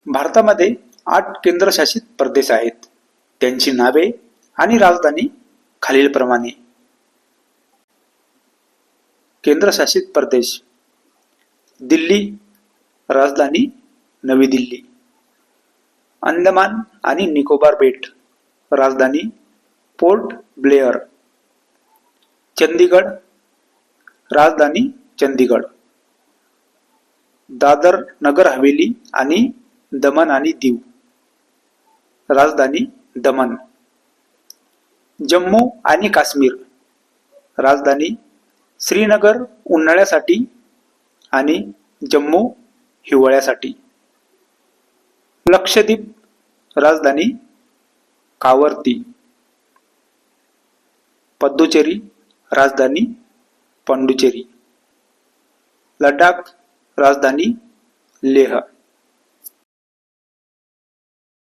भारतामध्ये 8 केंद्रशासित प्रदेश आहेत. त्यांची नावे आणि राजधानी खालीलप्रमाणे. केंद्रशासित प्रदेश: दिल्ली, राजधानी नवी दिल्ली. अंदमान आणि निकोबार बेट, राजधानी पोर्ट ब्लेअर. चंदीगड, राजधानी चंदीगड. दादर नगर हवेली आणि दमन आणि दीव, राजधानी दमन. जम्मू आणि काश्मीर, राजधानी श्रीनगर उन्हाळ्यासाठी आणि जम्मू हिवाळ्यासाठी. लक्षद्वीप, राजधानी कावरती. पद्दुचेरी, राजधानी पांडुचेरी. लडाख, राजधानी लेह.